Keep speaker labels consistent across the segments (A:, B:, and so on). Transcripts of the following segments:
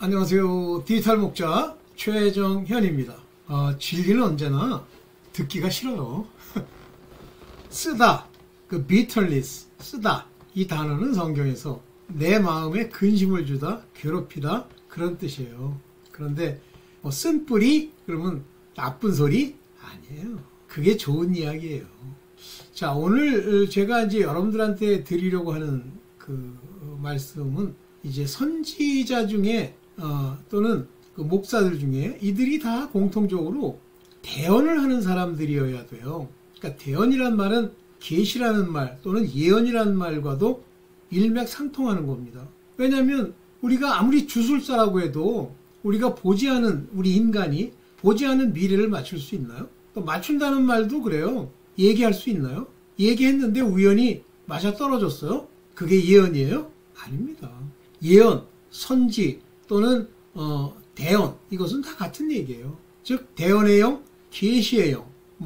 A: 안녕하세요. 디지털 목자 최정현입니다. 진리는 언제나 듣기가 싫어요. 쓰다, 그 bitterness, 쓰다, 이 단어는 성경에서 내 마음에 근심을 주다, 괴롭히다, 그런 뜻이에요. 그런데 쓴뿌리 그러면 나쁜 소리? 아니에요. 그게 좋은 이야기예요. 자, 오늘 제가 이제 여러분들한테 드리려고 하는 그 말씀은 이제 선지자 중에 또는 그 목사들 중에 이들이 다 공통적으로 대언을 하는 사람들이어야 돼요. 그러니까 대언이란 말은 계시라는 말 또는 예언이라는 말과도 일맥상통하는 겁니다. 왜냐하면 우리가 아무리 주술사라고 해도 우리가 보지 않은 우리 인간이 보지 않은 미래를 맞출 수 있나요? 또 맞춘다는 말도 그래요. 얘기할 수 있나요? 얘기했는데 우연히 맞아떨어졌어요? 그게 예언이에요? 아닙니다. 예언, 선지 또는 대언, 이것은 다 같은 얘기예요. 즉 대언의 영, 계시의 영,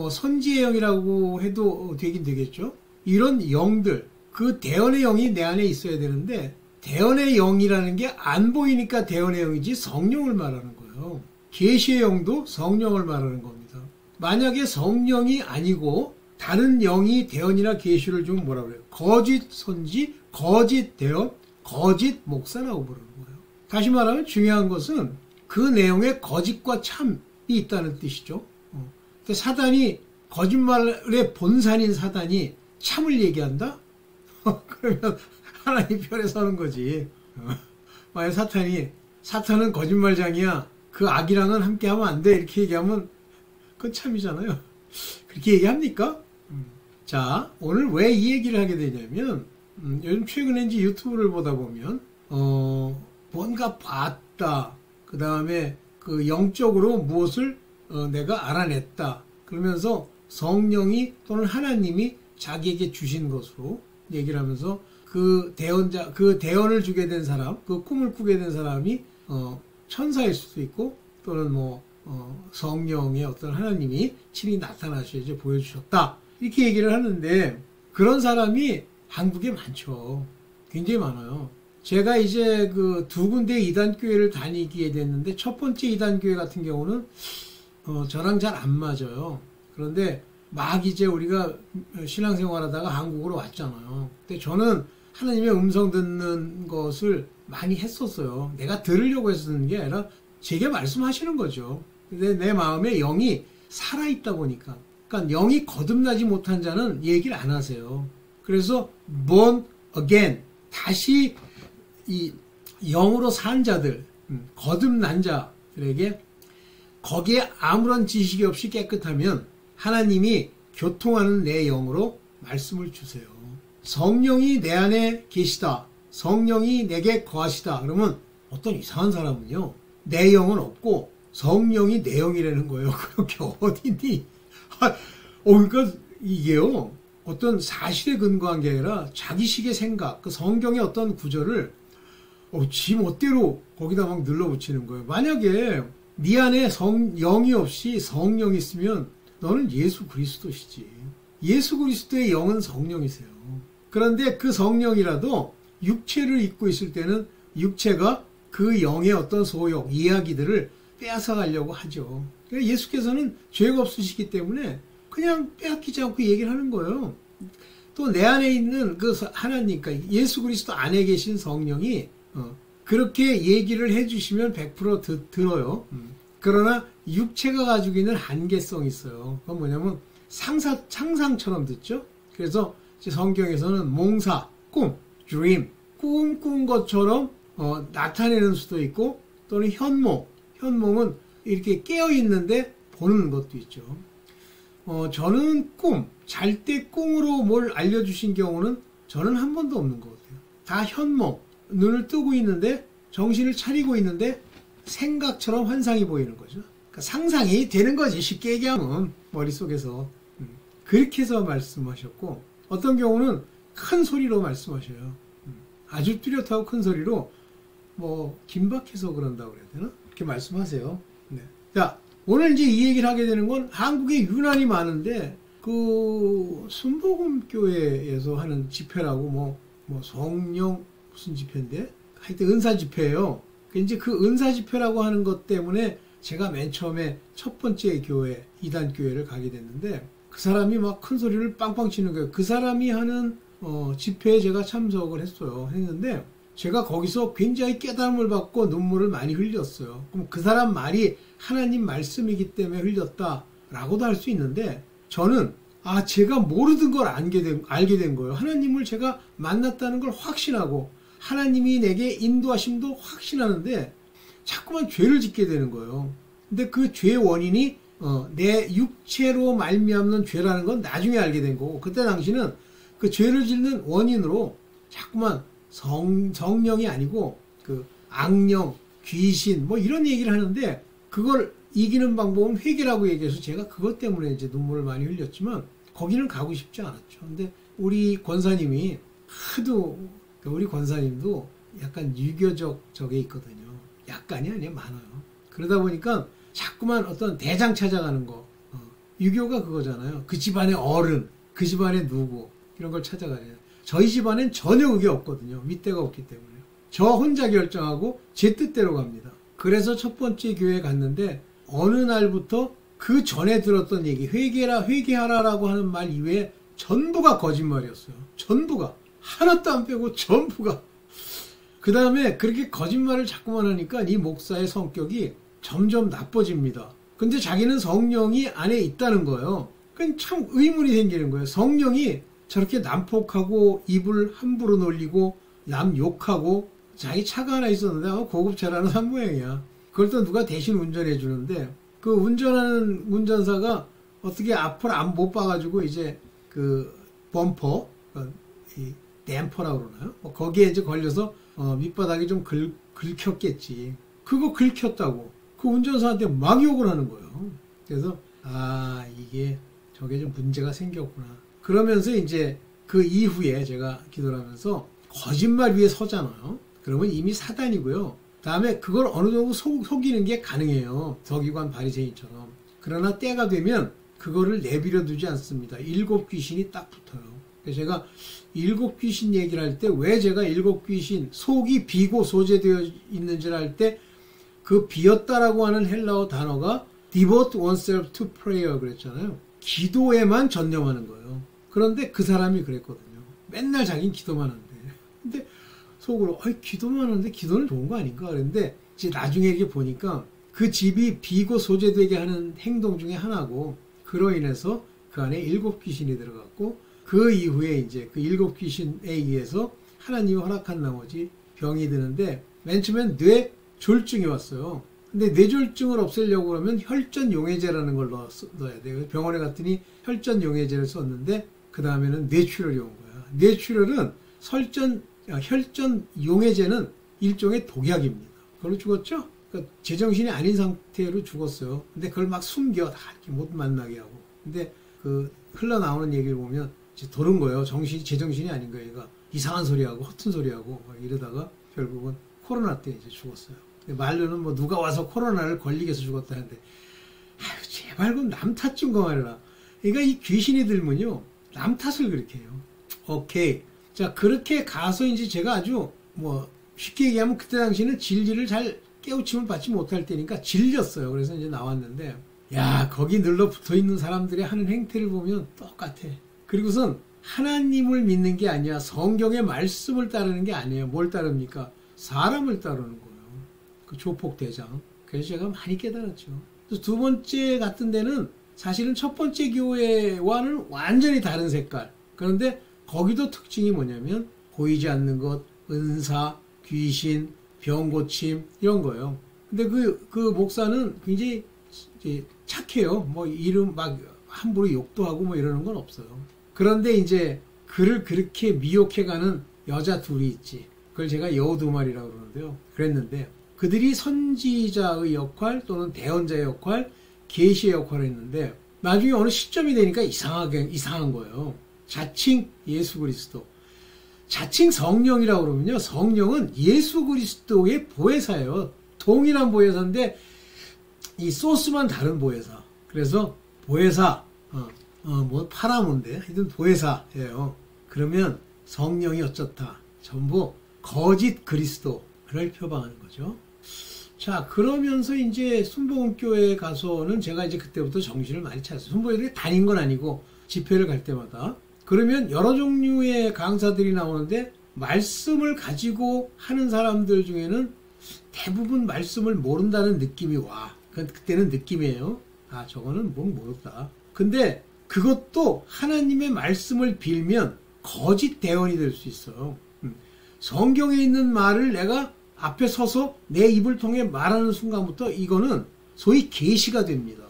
A: 선지의 영이라고 해도 되긴 되겠죠. 이런 영들, 그 대언의 영이 내 안에 있어야 되는데 대언의 영이라는 게 안 보이니까 대언의 영이지 성령을 말하는 거예요. 계시의 영도 성령을 말하는 겁니다. 만약에 성령이 아니고 다른 영이 대언이나 계시를 좀 뭐라 그래요? 거짓 선지, 거짓 대언, 거짓 목사라고 부르는 거예요. 다시 말하면 중요한 것은 그 내용에 거짓과 참이 있다는 뜻이죠. 근데 사단이 거짓말의 본산인 사단이 참을 얘기한다? 그러면 하나님 편에 서는 거지. 만약 사탄은 거짓말장이야. 그 악이랑은 함께 하면 안 돼. 이렇게 얘기하면 그건 참이잖아요. 그렇게 얘기합니까? 자, 오늘 왜 이 얘기를 하게 되냐면 요즘 최근에 이제 유튜브를 보다 보면 뭔가 봤다. 그 다음에 그 영적으로 무엇을 내가 알아냈다. 그러면서 성령이 또는 하나님이 자기에게 주신 것으로 얘기를 하면서 그 대언을 주게 된 사람, 그 꿈을 꾸게 된 사람이 천사일 수도 있고 또는 성령의 어떤 하나님이 친히 나타나셔서 이제 보여주셨다. 이렇게 얘기를 하는데 그런 사람이 한국에 많죠. 굉장히 많아요. 제가 이제 그 두 군데 이단교회를 다니게 됐는데 첫 번째 이단교회 같은 경우는 저랑 잘 안 맞아요. 그런데 막 이제 우리가 신앙생활 하다가 한국으로 왔잖아요. 근데 저는 하나님의 음성 듣는 것을 많이 했었어요. 내가 들으려고 했었는 게 아니라 제게 말씀하시는 거죠. 근데 내 마음에 영이 살아있다 보니까. 그러니까 영이 거듭나지 못한 자는 얘기를 안 하세요. 그래서 born again, 다시 이 영으로 산 자들, 거듭난 자들에게 거기에 아무런 지식이 없이 깨끗하면 하나님이 교통하는 내 영으로 말씀을 주세요. 성령이 내 안에 계시다. 성령이 내게 거하시다. 그러면 어떤 이상한 사람은요. 내 영은 없고 성령이 내 영이라는 거예요. 그렇게 어디니? 그러니까 이게요. 어떤 사실에 근거한 게 아니라 자기식의 생각, 그 성경의 어떤 구절을 지 멋대로 거기다 막 눌러붙이는 거예요. 만약에 네 안에 영이 없이 성령이 있으면 너는 예수 그리스도시지. 예수 그리스도의 영은 성령이세요. 그런데 그 성령이라도 육체를 입고 있을 때는 육체가 그 영의 어떤 소욕, 이야기들을 빼앗아 가려고 하죠. 그러니까 예수께서는 죄가 없으시기 때문에 그냥 빼앗기지 않고 얘기를 하는 거예요. 또 내 안에 있는 그 하나님, 그러니까 예수 그리스도 안에 계신 성령이 그렇게 얘기를 해주시면 100% 들어요. 그러나 육체가 가지고 있는 한계성이 있어요. 그건 뭐냐면 상상처럼 듣죠. 그래서 성경에서는 몽사, 꿈, dream, 꿈 꾼 것처럼 나타내는 수도 있고 또는 현몽은 이렇게 깨어 있는데 보는 것도 있죠. 저는 잘 때 꿈으로 뭘 알려주신 경우는 저는 한 번도 없는 것 같아요. 다 현몽, 눈을 뜨고 있는데 정신을 차리고 있는데 생각처럼 환상이 보이는 거죠. 그러니까 상상이 되는 거지. 쉽게 얘기하면 머릿속에서. 그렇게 해서 말씀하셨고 어떤 경우는 큰 소리로 말씀하셔요. 아주 뚜렷하고 큰 소리로 긴박해서 그런다고 그래야 되나? 이렇게 말씀하세요. 네. 자, 오늘 이제 이 얘기를 하게 되는 건 한국에 유난히 많은데 그 순복음교회에서 하는 집회라고 성령 무슨 집회인데 하여튼 은사 집회예요. 이제 그 은사 집회라고 하는 것 때문에 제가 맨 처음에 첫 번째 교회, 이단 교회를 가게 됐는데 그 사람이 막 큰 소리를 빵빵 치는 거예요. 그 사람이 하는 집회에 제가 참석을 했는데 제가 거기서 굉장히 깨달음을 받고 눈물을 많이 흘렸어요. 그럼 그 사람 말이 하나님 말씀이기 때문에 흘렸다라고도 할 수 있는데 저는 제가 모르던 걸 알게 된 거예요. 하나님을 제가 만났다는 걸 확신하고 하나님이 내게 인도하심도 확신하는데 자꾸만 죄를 짓게 되는 거예요. 근데 그 죄의 원인이 내 육체로 말미암는 죄라는 건 나중에 알게 된 거고 그때 당시는 그 죄를 짓는 원인으로 자꾸만 성령이 아니고 그 악령, 귀신 뭐 이런 얘기를 하는데 그걸 이기는 방법은 회개라고 얘기해서 제가 그것 때문에 이제 눈물을 많이 흘렸지만 거기는 가고 싶지 않았죠. 근데 우리 권사님이 우리 권사님도 약간 유교적 적에 있거든요. 약간이 아니에요. 많아요. 그러다 보니까 자꾸만 어떤 대장 찾아가는 거. 유교가 그거잖아요. 그 집안의 어른, 그 집안의 누구 이런 걸 찾아가요. 저희 집안엔 전혀 그게 없거든요. 윗대가 없기 때문에. 저 혼자 결정하고 제 뜻대로 갑니다. 그래서 첫 번째 교회에 갔는데 어느 날부터 그 전에 들었던 얘기, 회개하라라고 하는 말 이외에 전부가 거짓말이었어요. 전부가. 하나도 안 빼고 전부가. 그 다음에 그렇게 거짓말을 자꾸만 하니까 이 목사의 성격이 점점 나빠집니다. 근데 자기는 성령이 안에 있다는 거예요. 그건 참 의문이 생기는 거예요. 성령이 저렇게 난폭하고 입을 함부로 놀리고 남 욕하고 자기 차가 하나 있었는데 고급차라는 산 모양이야. 그걸 또 누가 대신 운전해 주는데 그 운전하는 운전사가 어떻게 앞을 못 봐가지고 이제 그 범퍼, 이 댐퍼라고 그러나요? 거기에 이제 걸려서 밑바닥이 좀 긁혔겠지. 그거 긁혔다고 그 운전사한테 막 욕을 하는 거예요. 그래서 저게 좀 문제가 생겼구나. 그러면서 이제 그 이후에 제가 기도를 하면서 거짓말 위에 서잖아요. 그러면 이미 사단이고요. 다음에 그걸 어느 정도 속이는 게 가능해요. 서기관 바리새인처럼. 그러나 때가 되면 그거를 내버려 두지 않습니다. 7 귀신이 딱 붙어요. 그래서 제가 7 귀신 얘기를 할 때 왜 제가 7 귀신 속이 비고 소재되어 있는지를 할 때 그 비었다라고 하는 헬라어 단어가 devote oneself to prayer 그랬잖아요. 기도에만 전념하는 거예요. 그런데 그 사람이 그랬거든요. 맨날 자기는 기도만 한대. 근데 속으로 기도만 하는데 기도는 좋은 거 아닌가 그랬는데 이제 나중에 이렇게 보니까 그 집이 비고 소재되게 하는 행동 중에 하나고 그로 인해서 그 안에 7 귀신이 들어갔고 그 이후에 이제 그 7 귀신에 의해서 하나님이 허락한 나머지 병이 드는데 맨 처음엔 뇌졸중이 왔어요. 근데 뇌졸중을 없애려고 그러면 혈전용해제라는 걸 넣어야 돼요. 병원에 갔더니 혈전용해제를 썼는데 그 다음에는 뇌출혈이 온 거야. 뇌출혈은 혈전용해제는 일종의 독약입니다. 그걸로 죽었죠? 그러니까 제정신이 아닌 상태로 죽었어요. 근데 그걸 막 숨겨 다 이렇게 못 만나게 하고. 근데 그 흘러나오는 얘기를 보면 이제 도른 거예요. 제정신이 아닌 거예요. 얘가 이상한 소리하고 허튼 소리하고 이러다가 결국은 코로나 때 이제 죽었어요. 근데 말로는 뭐 누가 와서 코로나를 걸리게 해서 죽었다는데 제발 그럼 남 탓 좀 그만해라. 그러니까 이 귀신이 들면요 남 탓을 그렇게 해요. 오케이. 자 그렇게 가서 이제 제가 아주 뭐 쉽게 얘기하면 그때 당시에는 진리를 잘 깨우침을 받지 못할 때니까 질렸어요. 그래서 이제 나왔는데 거기 늘러 붙어있는 사람들의 하는 행태를 보면 똑같아. 그리고선 하나님을 믿는 게 아니야. 성경의 말씀을 따르는 게 아니에요. 뭘 따릅니까? 사람을 따르는 거예요. 그 조폭대장. 그래서 제가 많이 깨달았죠. 두 번째 같은 데는 사실은 첫 번째 교회와는 완전히 다른 색깔. 그런데 거기도 특징이 뭐냐면 보이지 않는 것, 은사, 귀신, 병고침 이런 거예요. 근데 그 목사는 굉장히 착해요. 뭐 이름 막 함부로 욕도 하고 뭐 이러는 건 없어요. 그런데 이제 그를 그렇게 미혹해가는 여자 둘이 있지. 그걸 제가 여우 두 마리라고 그러는데요. 그랬는데 그들이 선지자의 역할 또는 대언자의 역할, 계시의 역할을 했는데 나중에 어느 시점이 되니까 이상한 거예요. 자칭 예수 그리스도. 자칭 성령이라고 그러면요. 성령은 예수 그리스도의 보혜사예요. 동일한 보혜사인데 이 소스만 다른 보혜사. 그래서 보혜사, 뭐 파라몬데 하여튼 보혜사예요. 그러면 성령이 어쩌다. 전부 거짓 그리스도를 표방하는 거죠. 자, 그러면서 이제 순복음교회에 가서는 제가 이제 그때부터 정신을 많이 차렸어요. 순복음교회에 다닌 건 아니고 집회를 갈 때마다. 그러면 여러 종류의 강사들이 나오는데 말씀을 가지고 하는 사람들 중에는 대부분 말씀을 모른다는 느낌이 와. 그때는 느낌이에요. 아, 저거는 뭔 모르다. 근데 그것도 하나님의 말씀을 빌면 거짓 대언이 될 수 있어요. 성경에 있는 말을 내가 앞에 서서 내 입을 통해 말하는 순간부터 이거는 소위 계시가 됩니다.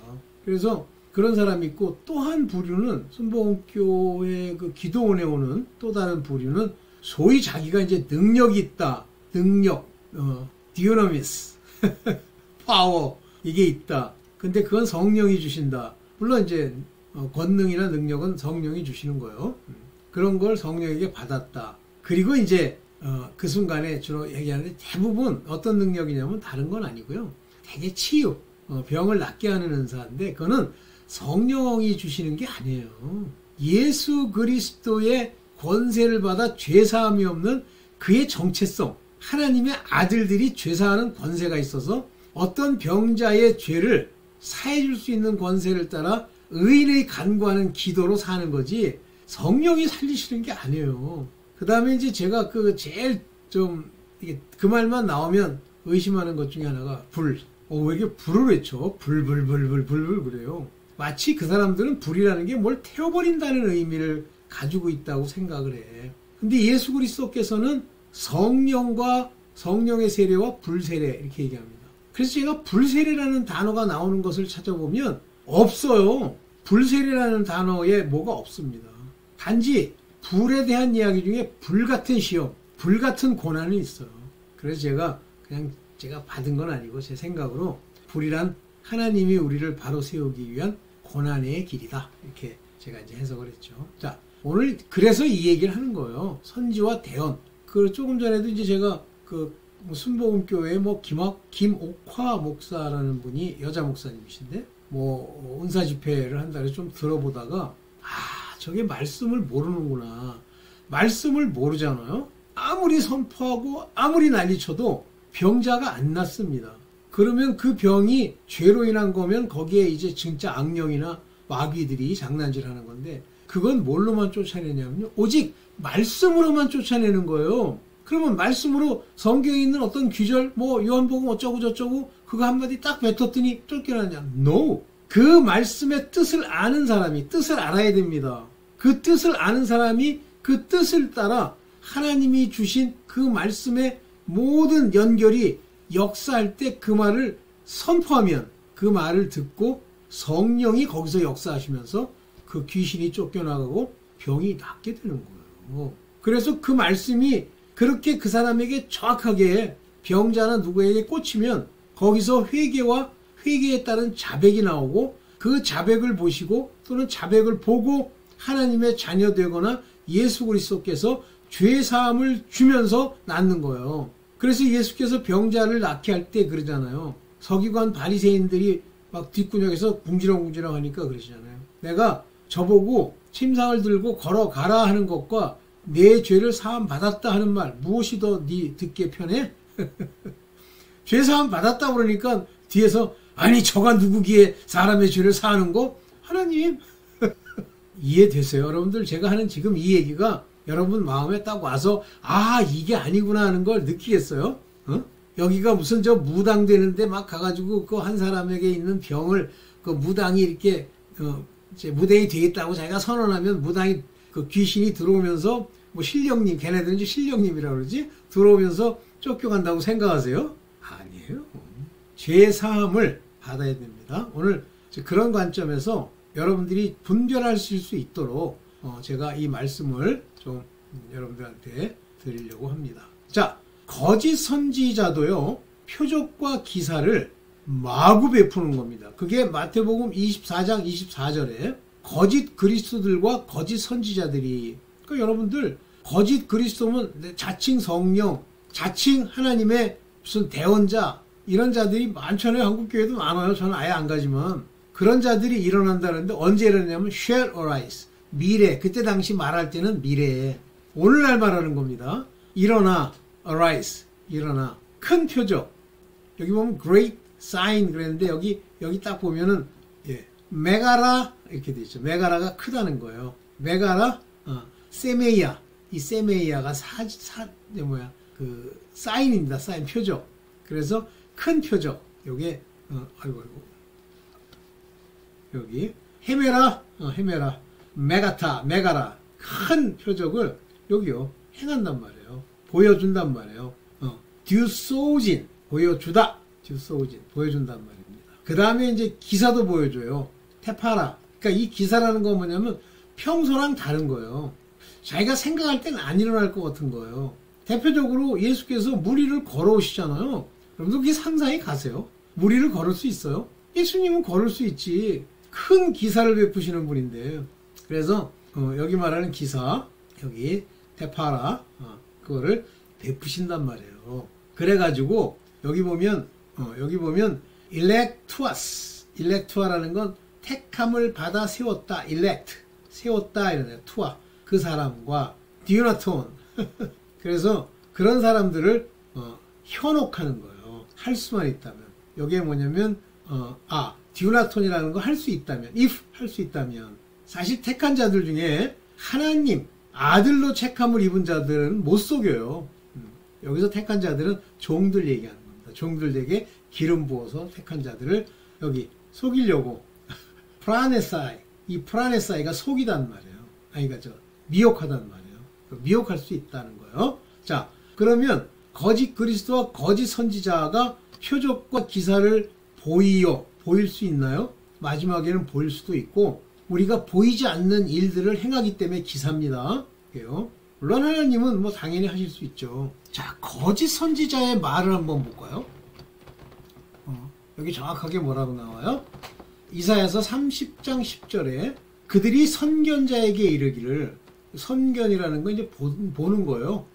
A: 그래서 그런 사람이 있고, 또 한 부류는 순복음교회 그 기도원에 오는 또 다른 부류는 소위 자기가 이제 능력이 있다. 능력, 디오나미스, 파워, 이게 있다. 근데 그건 성령이 주신다. 물론 이제 권능이나 능력은 성령이 주시는 거예요. 그런 걸 성령에게 받았다. 그리고 이제 그 순간에 주로 얘기하는데 대부분 어떤 능력이냐면 다른 건 아니고요. 되게 치유, 병을 낫게 하는 은사인데 그거는 성령이 주시는 게 아니에요. 예수 그리스도의 권세를 받아 죄사함이 없는 그의 정체성, 하나님의 아들들이 죄사하는 권세가 있어서 어떤 병자의 죄를 사해줄 수 있는 권세를 따라 의인의 간구하는 기도로 사는 거지 성령이 살리시는 게 아니에요. 그 다음에 이제 제가 그 제일 좀 이게 그 말만 나오면 의심하는 것 중에 하나가 불. 왜 이렇게 불을 외쳐? 불불불불불불 그래요. 마치 그 사람들은 불이라는 게 뭘 태워버린다는 의미를 가지고 있다고 생각을 해. 근데 예수 그리스도께서는 성령과 성령의 세례와 불세례 이렇게 얘기합니다. 그래서 제가 불세례라는 단어가 나오는 것을 찾아보면 없어요. 불세례라는 단어에 뭐가 없습니다. 단지 불에 대한 이야기 중에 불같은 시험, 불같은 고난이 있어요. 그래서 제가 그냥 제가 받은 건 아니고 제 생각으로 불이란 하나님이 우리를 바로 세우기 위한 고난의 길이다. 이렇게 제가 이제 해석을 했죠. 자, 오늘 그래서 이 얘기를 하는 거예요. 선지와 대언. 그 조금 전에도 이제 제가 그 순복음교회 김옥화 목사라는 분이 여자 목사님이신데 은사 집회를 한다고 좀 들어보다가 저게 말씀을 모르는구나. 말씀을 모르잖아요. 아무리 선포하고 아무리 난리쳐도 병자가 안 낫습니다. 그러면 그 병이 죄로 인한 거면 거기에 이제 진짜 악령이나 마귀들이 장난질하는 건데 그건 뭘로만 쫓아내냐면요. 오직 말씀으로만 쫓아내는 거예요. 그러면 말씀으로 성경에 있는 어떤 귀절, 요한복음 어쩌고 저쩌고 그거 한마디 딱 뱉었더니 쫓겨나냐? No. 그 말씀의 뜻을 아는 사람이 뜻을 알아야 됩니다. 그 뜻을 아는 사람이 그 뜻을 따라 하나님이 주신 그 말씀의 모든 연결이 역사할 때 그 말을 선포하면 그 말을 듣고 성령이 거기서 역사하시면서 그 귀신이 쫓겨나가고 병이 낫게 되는 거예요. 그래서 그 말씀이 그렇게 그 사람에게 정확하게 병자나 누구에게 꽂히면 거기서 회개와 회개에 따른 자백이 나오고 그 자백을 보시고 또는 자백을 보고 하나님의 자녀 되거나 예수 그리스도께서 죄사함을 주면서 낫는 거예요. 그래서 예수께서 병자를 낫게 할 때 그러잖아요. 서기관 바리새인들이 막 뒷구녕에서 궁지렁궁지렁 하니까 그러시잖아요. 내가 저보고 침상을 들고 걸어가라 하는 것과 내 죄를 사함 받았다 하는 말 무엇이 더 네 듣기에 편해? 죄 사함 받았다 그러니까 뒤에서 아니 저가 누구기에 사람의 죄를 사하는 거? 하나님 이해되세요? 여러분들 제가 하는 지금 이 얘기가 여러분 마음에 딱 와서 이게 아니구나 하는 걸 느끼겠어요? 여기가 무슨 저 무당 되는데 막 가가지고 그 한 사람에게 있는 병을 그 무당이 이렇게 이제 무당이 되겠다고 자기가 선언하면 무당이 그 귀신이 들어오면서 신령님, 걔네들은 이제 신령님이라고 그러지? 들어오면서 쫓겨간다고 생각하세요? 아니에요. 죄 사함을 받아야 됩니다. 오늘 그런 관점에서 여러분들이 분별할 수 있도록 제가 이 말씀을 좀 여러분들한테 드리려고 합니다. 자, 거짓 선지자도요, 표적과 기사를 마구 베푸는 겁니다. 그게 마태복음 24장 24절에 거짓 그리스도들과 거짓 선지자들이, 그러니까 여러분들 거짓 그리스도면 자칭 성령, 자칭 하나님의 무슨 대언자, 이런 자들이 많잖아요. 한국교회도 많아요. 저는 아예 안 가지만. 그런 자들이 일어난다는데 언제 일어나냐면 shall arise, 미래, 그때 당시 말할 때는 미래에, 오늘날 말하는 겁니다. 일어나, arise, 일어나, 큰 표적, 여기 보면 great sign 그랬는데 여기 딱 보면은 예, 메가라 이렇게 돼 있죠. 메가라가 크다는 거예요. 메가라 세메이아 이 세메이아가 그 사인입니다. 사인 표적. 그래서 큰 표적. 요게 아이고 여기 헤메라 메가라 큰 표적을 여기요 행한단 말이에요. 보여준단 말이에요. 듀소진 보여주다. 듀소진 보여준단 말입니다. 그 다음에 이제 기사도 보여줘요. 테파라. 그러니까 이 기사라는 건 뭐냐면 평소랑 다른 거예요. 자기가 생각할 때는 안 일어날 것 같은 거예요. 대표적으로 예수께서 무리를 걸어오시잖아요. 여러분들 그게 상상이 가세요? 무리를 걸을 수 있어요? 예수님은 걸을 수 있지. 큰 기사를 베푸시는 분인데. 그래서 여기 말하는 기사, 여기 테파라, 그거를 베푸신단 말이에요. 그래가지고 여기 보면 일렉투아라는 건 택함을 받아 세웠다. 세웠다 이러네요. 투아 그 사람과 디오나톤 그래서 그런 사람들을 현혹하는 거예요. 할 수만 있다면. 여기에 뭐냐면 디오나톤이라는 거 할 수 있다면, if 할 수 있다면. 사실 택한 자들 중에 하나님 아들로 택함을 입은 자들은 못 속여요. 여기서 택한 자들은 종들 얘기하는 겁니다. 종들에게 기름 부어서 택한 자들을 여기 속이려고 이 프라네사이가 속이단 말이에요. 그러니까 미혹하단 말이에요. 미혹할 수 있다는 거예요. 자, 그러면 거짓 그리스도와 거짓 선지자가 표적과 기사를 보일 수 있나요? 마지막에는 보일 수도 있고 우리가 보이지 않는 일들을 행하기 때문에 기사입니다. 그래요. 물론 하나님은 뭐 당연히 하실 수 있죠. 자, 거짓 선지자의 말을 한번 볼까요? 여기 정확하게 뭐라고 나와요? 이사야서 30장 10절에 그들이 선견자에게 이르기를, 선견이라는 건 이제 보는 거예요.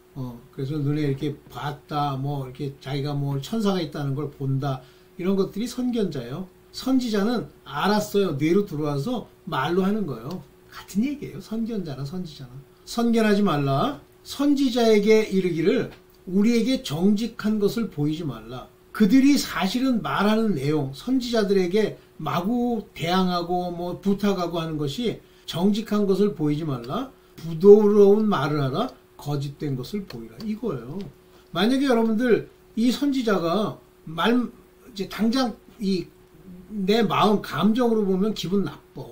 A: 그래서 눈에 이렇게 봤다, 뭐 이렇게 자기가 뭐 천사가 있다는 걸 본다, 이런 것들이 선견자예요. 선지자는 알았어요. 뇌로 들어와서 말로 하는 거예요. 같은 얘기예요. 선견자나 선지자나. 선견하지 말라. 선지자에게 이르기를 우리에게 정직한 것을 보이지 말라. 그들이 사실은 말하는 내용, 선지자들에게 마구 대항하고 뭐 부탁하고 하는 것이 정직한 것을 보이지 말라. 부드러운 말을 하라. 거짓된 것을 보이라. 이거예요. 만약에 여러분들 이 선지자가 이제 당장 내 마음 감정으로 보면 기분 나빠.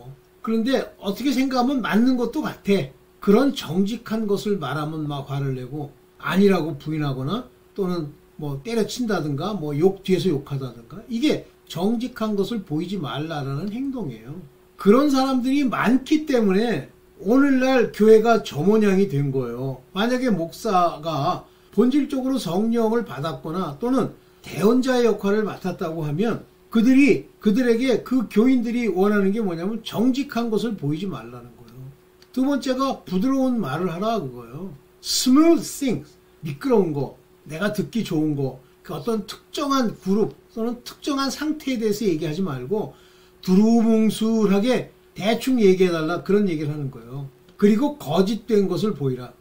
A: 그런데 어떻게 생각하면 맞는 것도 같아. 그런 정직한 것을 말하면 막 화를 내고 아니라고 부인하거나 또는 뭐 때려친다든가 뭐 뒤에서 욕하다든가, 이게 정직한 것을 보이지 말라라는 행동이에요. 그런 사람들이 많기 때문에 오늘날 교회가 저 모양이 된 거예요. 만약에 목사가 본질적으로 성령을 받았거나 또는 대언자의 역할을 맡았다고 하면 그들에게 그 교인들이 원하는 게 뭐냐면 정직한 것을 보이지 말라는 거예요. 두 번째가 부드러운 말을 하라 그거예요. smooth things, 미끄러운 거, 내가 듣기 좋은 거, 그 어떤 특정한 그룹 또는 특정한 상태에 대해서 얘기하지 말고 두루뭉술하게 대충 얘기해달라, 그런 얘기를 하는 거예요. 그리고 거짓된 것을 보이라.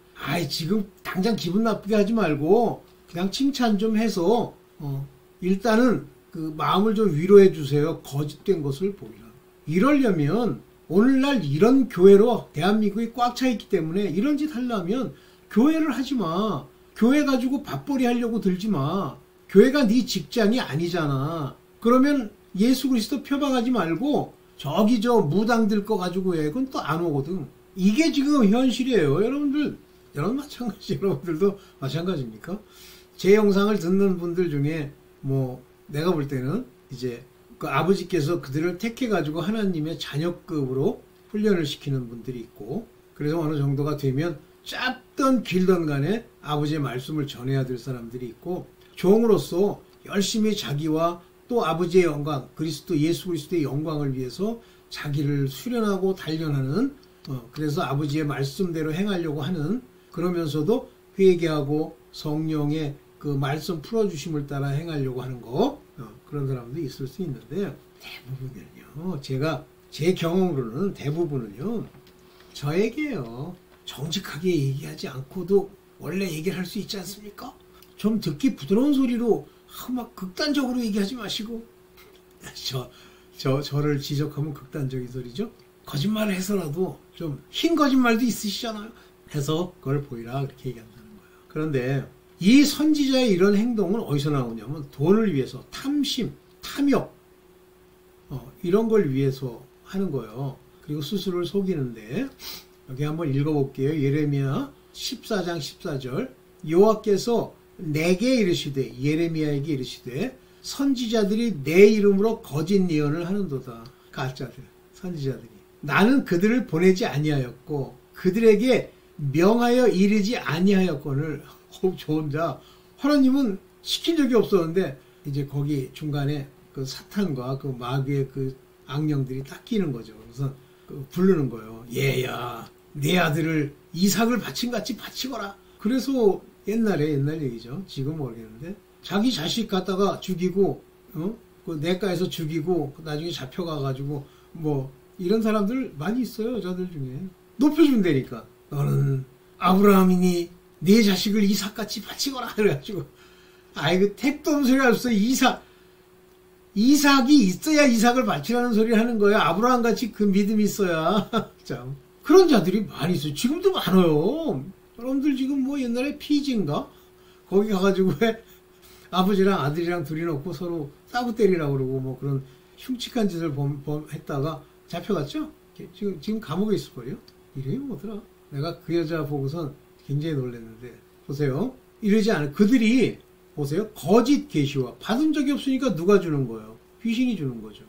A: 지금 당장 기분 나쁘게 하지 말고 그냥 칭찬 좀 해서 일단은 그 마음을 좀 위로해 주세요. 거짓된 것을 보이라. 이러려면 오늘날 이런 교회로 대한민국이 꽉 차 있기 때문에 이런 짓 하려면 교회를 하지 마. 교회 가지고 밥벌이 하려고 들지 마. 교회가 네 직장이 아니잖아. 그러면 예수 그리스도 표방하지 말고 저기 무당들 거 가지고 해. 그건 또 안 오거든. 이게 지금 현실이에요. 여러분들도 마찬가지입니까? 제 영상을 듣는 분들 중에 뭐 내가 볼 때는 이제 그 아버지께서 그들을 택해 가지고 하나님의 자녀급으로 훈련을 시키는 분들이 있고, 그래서 어느 정도가 되면 짧든 길든 간에 아버지의 말씀을 전해야 될 사람들이 있고, 종으로서 열심히 자기와 또 아버지의 영광, 예수 그리스도의 영광을 위해서 자기를 수련하고 단련하는, 그래서 아버지의 말씀대로 행하려고 하는, 그러면서도 회개하고 성령의 그 말씀 풀어주심을 따라 행하려고 하는 거, 그런 사람도 있을 수 있는데, 대부분은요, 제 경험으로는 대부분은요, 저에게요, 정직하게 얘기하지 않고도 원래 얘기를 할 수 있지 않습니까? 좀 듣기 부드러운 소리로 막 극단적으로 얘기하지 마시고. 저를 지적하면 극단적인 소리죠. 거짓말을 해서라도 좀 흰 거짓말도 있으시잖아요. 해서 그걸 보이라 그렇게 얘기한다는 거예요. 그런데 이 선지자의 이런 행동은 어디서 나오냐면 돈을 위해서 탐심, 탐욕 이런 걸 위해서 하는 거예요. 그리고 스스로를 속이는데 여기 한번 읽어볼게요. 예레미야 14장 14절 여호와께서 내게 이르시되 예레미야에게 이르시되 선지자들이 내 이름으로 거짓 예언을 하는도다. 가짜들, 선지자들이. 나는 그들을 보내지 아니하였고 그들에게 명하여 이르지 아니하였거늘. 저 혼자 하나님은 시킨 적이 없었는데 이제 거기 중간에 그 사탄과 그 마귀의 그 악령들이 딱 끼는 거죠. 그래서 부르는 거예요. 얘야, 내 아들을 이삭을 바친같이 바치거라. 그래서 옛날 얘기죠. 지금 모르겠는데 자기 자식 갖다가 죽이고 그 냇가에서 죽이고 나중에 잡혀가가지고 뭐 이런 사람들 많이 있어요. 여자들 중에. 높여준다니까. 너는 아브라함이니 네 자식을 이삭같이 바치거라. 그래가지고 아이고 택도 없는 소리 하셨어. 이삭이 있어야 이삭을 바치라는 소리 하는 거야. 아브라함같이 그 믿음이 있어야. 참 그런 자들이 많이 있어요. 지금도 많아요. 여러분들 지금 뭐 옛날에 피지인가? 거기 가가지고 왜 아버지랑 아들이랑 둘이 놓고 서로 싸고 때리라고 그러고 뭐 그런 흉측한 짓을 했다가 잡혀갔죠? 지금 감옥에 있을걸요? 이름이 뭐더라? 내가 그 여자 보고선 굉장히 놀랐는데 보세요. 이러지 않아요. 그들이 보세요. 거짓 계시와 받은 적이 없으니까 누가 주는 거예요? 귀신이 주는 거죠.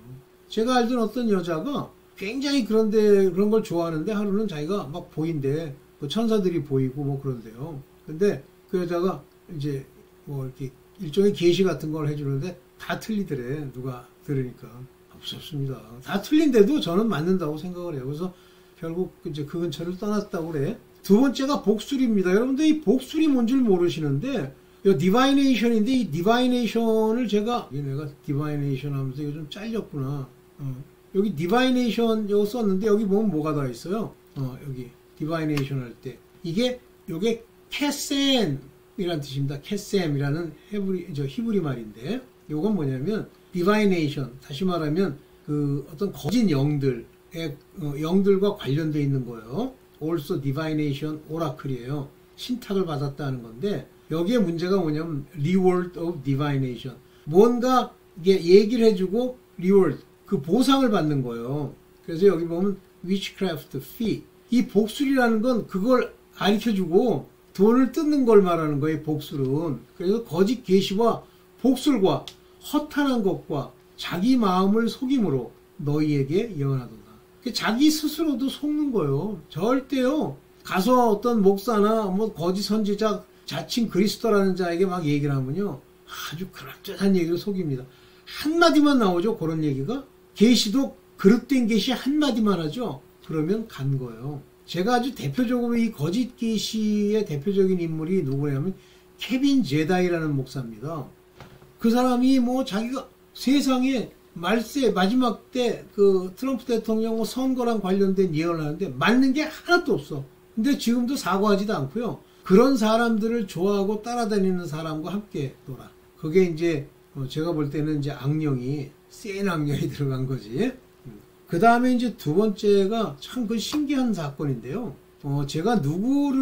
A: 제가 알던 어떤 여자가 굉장히 그런 걸 좋아하는데 하루는 자기가 막 보인대. 그 천사들이 보이고 뭐 그런데요. 근데 그 여자가 이제 뭐 이렇게 일종의 계시 같은 걸 해주는데 다 틀리더래. 누가 들으니까. 없었습니다. 다 틀린데도 저는 맞는다고 생각을 해요. 그래서 결국 이제 그 근처를 떠났다고 그래. 두 번째가 복술입니다. 여러분들 이 복술이 뭔 줄 모르시는데 이 디바이네이션인데 이 디바이네이션을 내가 디바이네이션 하면서 이거 좀 잘렸구나. 여기 디바이네이션 이거 썼는데 여기 보면 뭐가 다 있어요. 여기 디바이네이션 할 때 요게 캐셈이라는 뜻입니다. 캐셈이라는 히브리 말인데 요건 뭐냐면 디바이네이션, 다시 말하면 그 어떤 거짓 영들과 관련되어 있는 거예요. also divination oracle이에요. 신탁을 받았다는 건데 여기에 문제가 뭐냐면 reward of divination. 뭔가 이게 얘기를 해주고 reward, 그 보상을 받는 거예요. 그래서 여기 보면 witchcraft fee. 이 복술이라는 건 그걸 가르쳐주고 돈을 뜯는 걸 말하는 거예요. 복술은. 그래서 거짓 계시와 복술과 허탄한 것과 자기 마음을 속임으로 너희에게 예언하도다. 자기 스스로도 속는 거예요. 절대요. 가서 어떤 목사나 뭐 거짓 선지자 자칭 그리스도라는 자에게 막 얘기를 하면요. 아주 그럴듯한 얘기로 속입니다. 한마디만 나오죠. 그런 얘기가. 계시도 그릇된 계시 한마디만 하죠. 그러면 간 거예요. 제가 아주 대표적으로 이 거짓 계시의 대표적인 인물이 누구냐면 케빈 제다이라는 목사입니다. 그 사람이 뭐 자기가 세상에 마지막 때 그 트럼프 대통령 선거랑 관련된 예언을 하는데 맞는 게 하나도 없어. 근데 지금도 사과하지도 않고요. 그런 사람들을 좋아하고 따라다니는 사람과 함께 놀아. 그게 이제 제가 볼 때는 이제 센 악령이 들어간 거지. 그 다음에 이제 두 번째가 참 그 신기한 사건인데요. 제가 누구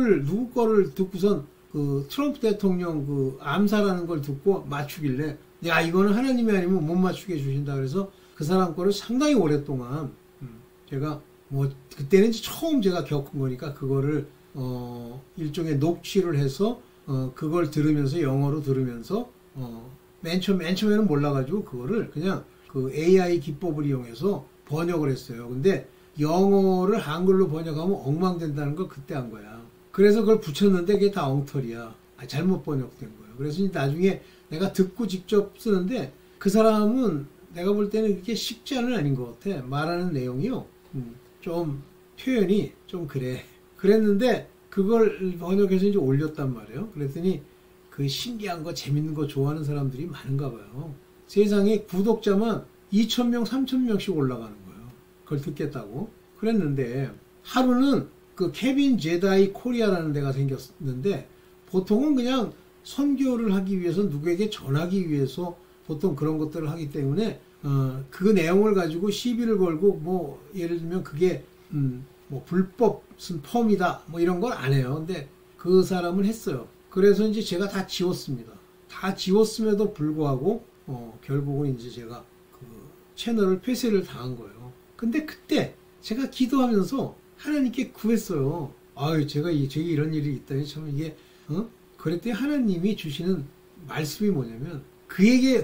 A: 거를 듣고선 그 트럼프 대통령 그 암살하는 걸 듣고 맞추길래 야 이거는 하나님이 아니면 못 맞추게 해주신다 그래서 그 사람 거를 상당히 오랫동안 제가 뭐 그때는 이제 처음 제가 겪은 거니까 그거를 일종의 녹취를 해서 그걸 들으면서 영어로 들으면서 맨 처음에는 몰라가지고 그거를 그냥 그 AI 기법을 이용해서 번역을 했어요. 근데 영어를 한글로 번역하면 엉망된다는 걸 그때 한 거야. 그래서 그걸 붙였는데 그게 다 엉터리야. 잘못 번역된 거예요. 그래서 나중에 내가 듣고 직접 쓰는데 그 사람은 내가 볼 때는 그렇게 쉽지는 아닌 것 같아. 말하는 내용이요. 좀 표현이 좀 그래. 그랬는데 그걸 번역해서 이제 올렸단 말이에요. 그랬더니 그 신기한 거 재밌는 거 좋아하는 사람들이 많은가 봐요. 세상에 구독자만 2,000명, 3,000명씩 올라가는 거예요. 그걸 듣겠다고. 그랬는데 하루는 그 케빈 제다이 코리아라는 데가 생겼는데 보통은 그냥 선교를 하기 위해서 누구에게 전하기 위해서 보통 그런 것들을 하기 때문에 그 내용을 가지고 시비를 걸고 뭐 예를 들면 그게 뭐 불법 쓴 펌이다 뭐 이런 걸 안 해요. 근데 그 사람은 했어요. 그래서 이제 제가 다 지웠습니다. 다 지웠음에도 불구하고 결국은 이제 제가 그 채널을 폐쇄를 당한 거예요. 근데 그때 제가 기도하면서 하나님께 구했어요. 아유, 제가 이런 일이 있다니 참 이게 그랬더니 하나님이 주시는 말씀이 뭐냐면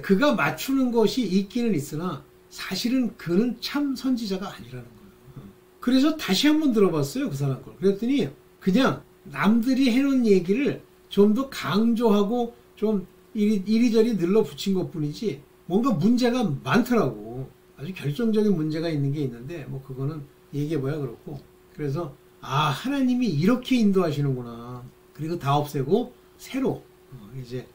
A: 그가 맞추는 것이 있기는 있으나 사실은 그는 참 선지자가 아니라는 거예요. 그래서 다시 한번 들어봤어요, 그 사람 걸. 그랬더니 그냥 남들이 해놓은 얘기를 좀 더 강조하고 좀 이리저리 늘러붙인 것 뿐이지 뭔가 문제가 많더라고. 아주 결정적인 문제가 있는 게 있는데 뭐 그거는 얘기해봐야 그렇고. 그래서 하나님이 이렇게 인도하시는구나. 그리고 다 없애고 새로 이제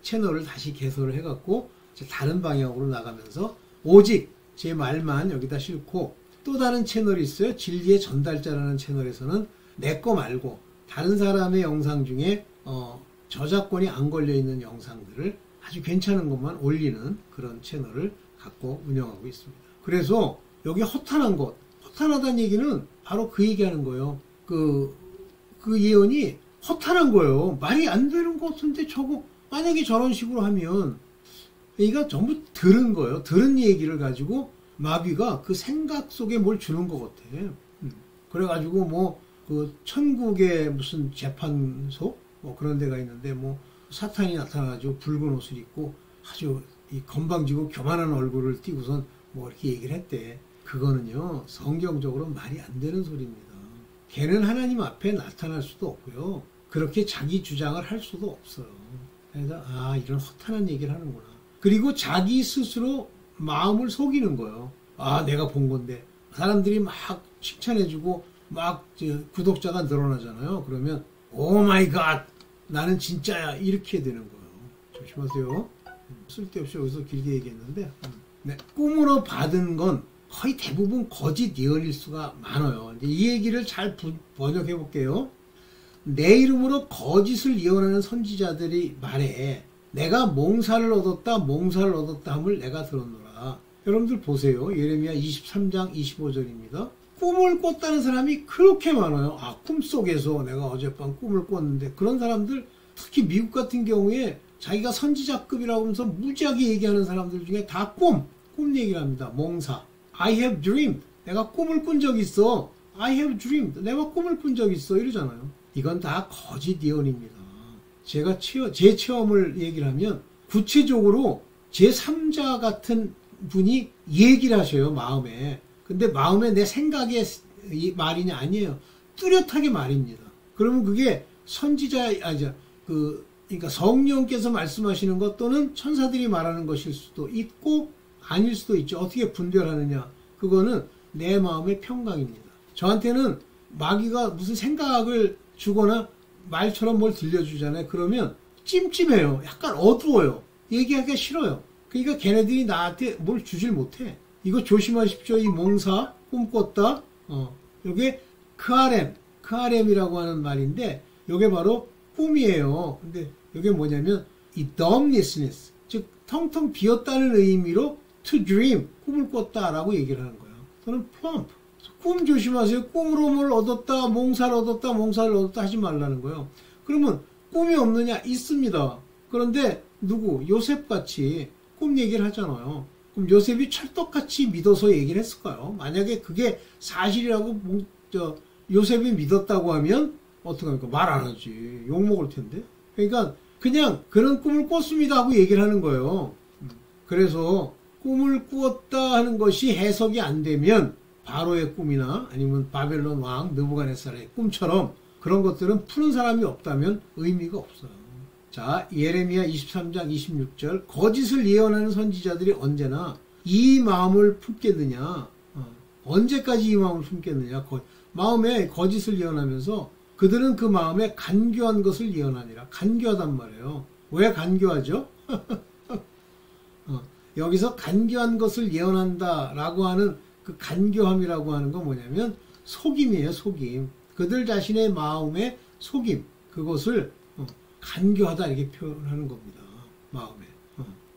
A: 채널을 다시 개설을 해갖고 이제 다른 방향으로 나가면서 오직 제 말만 여기다 싣고 또 다른 채널이 있어요. 진리의 전달자라는 채널에서는 내 거 말고 다른 사람의 영상 중에 저작권이 안 걸려있는 영상들을 아주 괜찮은 것만 올리는 그런 채널을 갖고 운영하고 있습니다. 그래서 여기 허탄한 것, 허탄하다는 얘기는 바로 그 얘기하는 거예요. 그 예언이 허탄한 거예요. 말이 안 되는 것 같은데 저거 만약에 저런 식으로 하면 얘가 전부 들은 거예요. 들은 얘기를 가지고 마귀가 그 생각 속에 뭘 주는 것 같아. 그래가지고 뭐 그 천국의 무슨 재판소 뭐 그런 데가 있는데 뭐 사탄이 나타나가지고 붉은 옷을 입고 아주 이 건방지고 교만한 얼굴을 띠고선 뭐 이렇게 얘기를 했대. 그거는요 성경적으로 말이 안 되는 소리입니다. 걔는 하나님 앞에 나타날 수도 없고요. 그렇게 자기 주장을 할 수도 없어요. 그래서 이런 허탄한 얘기를 하는구나. 그리고 자기 스스로 마음을 속이는 거예요. 내가 본 건데 사람들이 막 칭찬해주고 막 구독자가 늘어나잖아요. 그러면 오 마이 갓 나는 진짜야 이렇게 되는 거예요. 조심하세요. 쓸데없이 여기서 길게 얘기했는데 네. 꿈으로 받은 건 거의 대부분 거짓 예언일 수가 많아요. 이제 이 얘기를 잘 번역해 볼게요. 내 이름으로 거짓을 예언하는 선지자들이 말해 내가 몽사를 얻었다 함을 내가 들었노라. 여러분들 보세요. 예레미야 23장 25절입니다. 꿈을 꿨다는 사람이 그렇게 많아요. 꿈속에서 내가 어젯밤 꿈을 꿨는데 그런 사람들 특히 미국 같은 경우에 자기가 선지자급이라고 하면서 무지하게 얘기하는 사람들 중에 다 꿈 얘기를 합니다. 몽사. I have dreamed. 내가 꿈을 꾼 적이 있어. I have dreamed. 내가 꿈을 꾼 적이 있어. 이러잖아요. 이건 다 거짓 예언입니다. 제가 제 체험을 얘기를 하면 구체적으로 제3자 같은 분이 얘기를 하셔요. 마음에. 근데 마음에 내 생각의 말이냐 아니에요. 뚜렷하게 말입니다. 그러면 그게 그러니까 성령께서 말씀하시는 것 또는 천사들이 말하는 것일 수도 있고 아닐 수도 있죠. 어떻게 분별하느냐. 그거는 내 마음의 평강입니다. 저한테는 마귀가 무슨 생각을 주거나 말처럼 뭘 들려주잖아요. 그러면 찜찜해요. 약간 어두워요. 얘기하기가 싫어요. 그러니까 걔네들이 나한테 뭘 주질 못해. 이거 조심하십시오. 이 몽사, 꿈꿨다. 요게 크아렘이라고 하는 말인데 요게 바로 꿈이에요. 근데 요게 뭐냐면 이 dumbness, 즉 텅텅 비었다는 의미로 to dream, 꿈을 꿨다라고 얘기를 하는 거예요. 또는 plump, 꿈 조심하세요. 꿈으로 뭘 얻었다, 몽사를 얻었다 하지 말라는 거예요. 그러면 꿈이 없느냐? 있습니다. 그런데 요셉같이 꿈 얘기를 하잖아요. 그럼 요셉이 철떡같이 믿어서 얘기를 했을까요? 만약에 그게 사실이라고 요셉이 믿었다고 하면 어떡합니까? 말 안 하지. 욕먹을 텐데. 그러니까 그냥 그런 꿈을 꿨습니다 하고 얘기를 하는 거예요. 그래서 꿈을 꾸었다 하는 것이 해석이 안 되면 바로의 꿈이나 아니면 바벨론 왕 느부갓네살의 꿈처럼 그런 것들은 푸는 사람이 없다면 의미가 없어요. 자, 예레미야 23장 26절 거짓을 예언하는 선지자들이 언제나 이 마음을 품겠느냐. 언제까지 이 마음을 품겠느냐. 마음에 거짓을 예언하면서 그들은 그 마음에 간교한 것을 예언하니라. 간교하단 말이에요. 왜 간교하죠? 여기서 간교한 것을 예언한다라고 하는 그 간교함이라고 하는 건 뭐냐면 속임이에요. 속임. 그들 자신의 마음의 속임. 그것을 간교하다 이렇게 표현하는 겁니다. 마음에.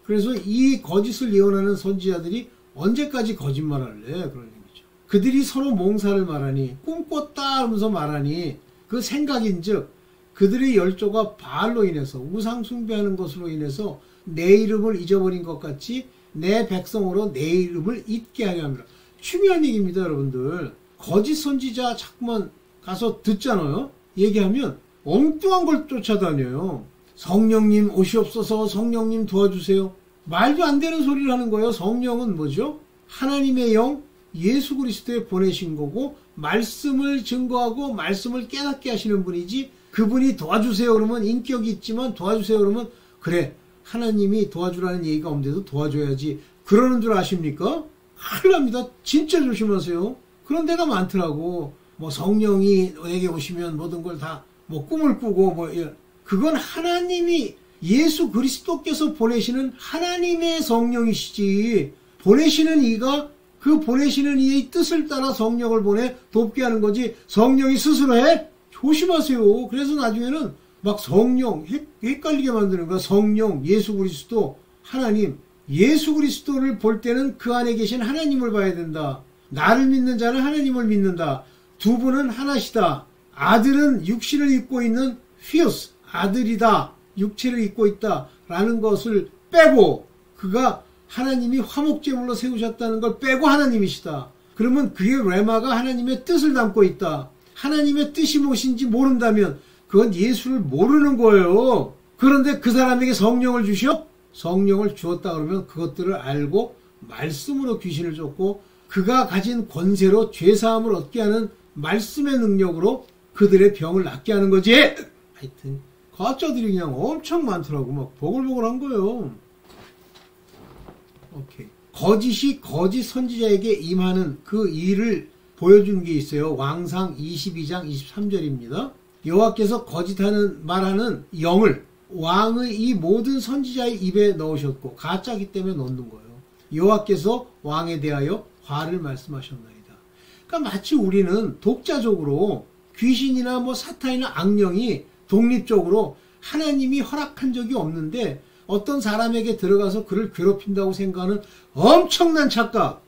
A: 그래서 이 거짓을 예언하는 선지자들이 언제까지 거짓말할래? 그런 얘기죠. 그들이 서로 몽사를 말하니 꿈꿨다 하면서 말하니 그 생각인즉 그들의 열조가 바알로 인해서 우상 숭배하는 것으로 인해서 내 이름을 잊어버린 것 같이 내 백성으로 내 이름을 잊게 하려 합니다. 중요한 얘기입니다, 여러분들. 거짓 선지자 자꾸만 가서 듣잖아요. 얘기하면 엉뚱한 걸 쫓아다녀요. 성령님 오시옵소서, 성령님 도와주세요. 말도 안 되는 소리를 하는 거예요. 성령은 뭐죠? 하나님의 영, 예수 그리스도에 보내신 거고 말씀을 증거하고 말씀을 깨닫게 하시는 분이지, 그분이 도와주세요 그러면 인격이 있지만 도와주세요 그러면 그래 하나님이 도와주라는 얘기가 없는데도 도와줘야지 그러는 줄 아십니까? 큰일 납니다. 진짜 조심하세요. 그런 데가 많더라고. 뭐 성령이 내게 오시면 모든 걸 다 뭐 꿈을 꾸고 뭐 그건 하나님이 예수 그리스도께서 보내시는 하나님의 성령이시지, 보내시는 이가 그 보내시는 이의 뜻을 따라 성령을 보내 돕게 하는 거지 성령이 스스로 해? 조심하세요. 그래서 나중에는 막 성령 헷갈리게 만드는 거야. 성령, 예수 그리스도, 하나님. 예수 그리스도를 볼 때는 그 안에 계신 하나님을 봐야 된다. 나를 믿는 자는 하나님을 믿는다. 두 분은 하나시다. 아들은 육신을 입고 있는 휘오스, 아들이다. 육체를 입고 있다. 라는 것을 빼고 그가 하나님이 화목제물로 세우셨다는 걸 빼고 하나님이시다. 그러면 그게 레마가 하나님의 뜻을 담고 있다. 하나님의 뜻이 무엇인지 모른다면 그건 예수를 모르는 거예요. 그런데 그 사람에게 성령을 주셔? 성령을 주었다 그러면 그것들을 알고 말씀으로 귀신을 쫓고 그가 가진 권세로 죄사함을 얻게 하는 말씀의 능력으로 그들의 병을 낫게 하는 거지. 하여튼 가짜들이 그냥 엄청 많더라고. 막 보글보글한 거예요. 오케이. 거짓이 거짓 선지자에게 임하는 그 일을 보여준 게 있어요. 왕상 22장 23절입니다. 여호와께서 거짓하는 말하는 영을 왕의 이 모든 선지자의 입에 넣으셨고 가짜기 때문에 넣는 거예요. 여호와께서 왕에 대하여 화를 말씀하셨나이다. 그러니까 마치 우리는 독자적으로 귀신이나 뭐 사탄이나 악령이 독립적으로 하나님이 허락한 적이 없는데 어떤 사람에게 들어가서 그를 괴롭힌다고 생각하는 엄청난 착각.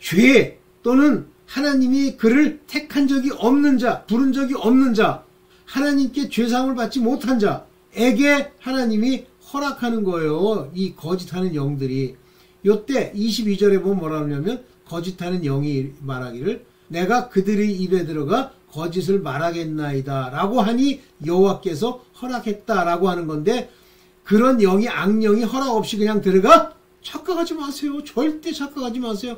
A: 죄 또는 하나님이 그를 택한 적이 없는 자, 부른 적이 없는 자, 하나님께 죄사함을 받지 못한 자에게 하나님이 허락하는 거예요. 이 거짓하는 영들이. 요때 22절에 보면 뭐라 하냐면 거짓하는 영이 말하기를 내가 그들의 입에 들어가 거짓을 말하겠나이다 라고 하니 여호와께서 허락했다라고 하는 건데, 그런 영이 악령이 허락 없이 그냥 들어가? 착각하지 마세요. 절대 착각하지 마세요.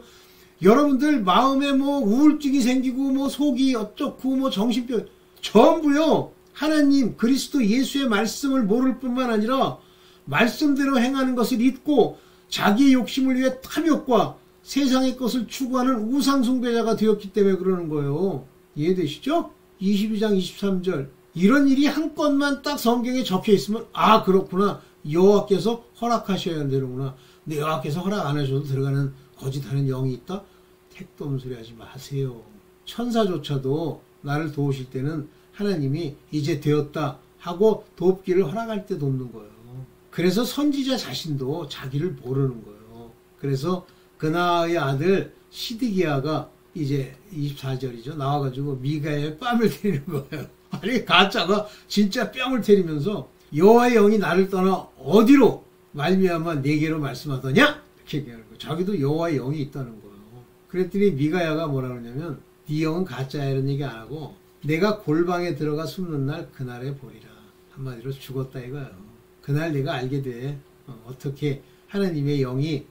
A: 여러분들 마음에 뭐 우울증이 생기고 뭐 속이 어쩌고 뭐 정신병 전부요 하나님 그리스도 예수의 말씀을 모를 뿐만 아니라 말씀대로 행하는 것을 잊고 자기의 욕심을 위해 탐욕과 세상의 것을 추구하는 우상숭배자가 되었기 때문에 그러는 거예요. 이해되시죠? 22장 23절 이런 일이 한 건만 딱 성경에 적혀 있으면 아 그렇구나, 여호와께서 허락하셔야 되는구나. 근데 여호와께서 허락 안 하셔도 들어가는 거짓하는 영이 있다? 택도 없는 소리 하지 마세요. 천사조차도 나를 도우실 때는 하나님이 이제 되었다 하고 돕기를 허락할 때 돕는 거예요. 그래서 선지자 자신도 자기를 모르는 거예요. 그래서 그나의 아들 시드기야가 이제 24절이죠. 나와가지고 미가의 뺨을 때리는 거예요. 아니 가짜가 진짜 뺨을 때리면서 여호와의 영이 나를 떠나 어디로 말미암아 내게로 말씀하더냐? 이렇게 얘기하는 거예요. 자기도 여호와의 영이 있다는 거예요. 그랬더니 미가야가 뭐라 그러냐면 네 영은 가짜야 이런 얘기 안 하고 내가 골방에 들어가 숨는 날 그날에 보리라. 한마디로 죽었다 이거예요. 그날 내가 알게 돼. 어떻게 하나님의 영이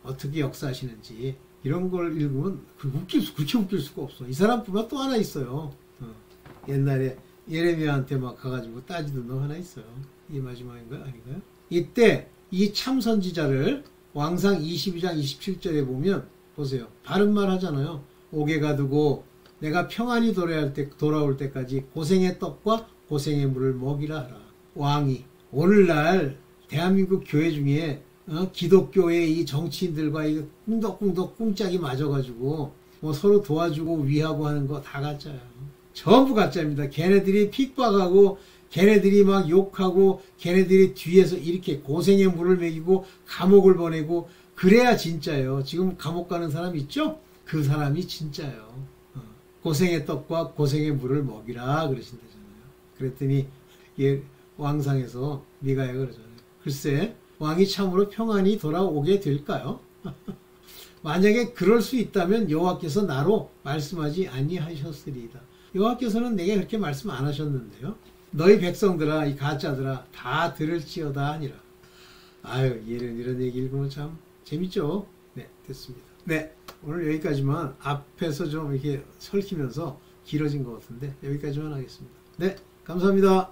A: 어떻게 역사하시는지. 이런 걸 읽으면 그렇게 웃길 수가 없어. 이 사람뿐만 또 하나 있어요. 옛날에 예레미야한테 막 가가지고 따지던 놈 하나 있어요. 이 마지막인가요? 아닌가요? 이때 이 참선지자를 왕상 22장 27절에 보면 보세요. 바른 말 하잖아요. 옥에 가두고 내가 평안히 돌아올 때까지 고생의 떡과 고생의 물을 먹이라 하라. 왕이 오늘날 대한민국 교회 중에 기독교의 이 정치인들과 이 꿍덕꿍덕 꿍짝이 맞아가지고 뭐 서로 도와주고 위하고 하는 거 다 가짜야. 전부 가짜입니다. 걔네들이 픽박하고 걔네들이 막 욕하고 걔네들이 뒤에서 이렇게 고생의 물을 먹이고 감옥을 보내고 그래야 진짜예요. 지금 감옥 가는 사람 있죠? 그 사람이 진짜예요. 고생의 떡과 고생의 물을 먹이라 그러신다잖아요. 그랬더니 왕상에서 미가야가 그러잖아요. 글쎄 왕이 참으로 평안히 돌아오게 될까요? 만약에 그럴 수 있다면 여호와께서 나로 말씀하지 아니하셨으리이다. 여호와께서는 내게 그렇게 말씀 안 하셨는데요. 너희 백성들아 이 가짜들아 다 들을지어다 하니라. 아유 이런 얘기 읽으면 참 재밌죠. 네 됐습니다. 네 오늘 여기까지만 앞에서 좀 이렇게 설키면서 길어진 것 같은데 여기까지만 하겠습니다. 네 감사합니다.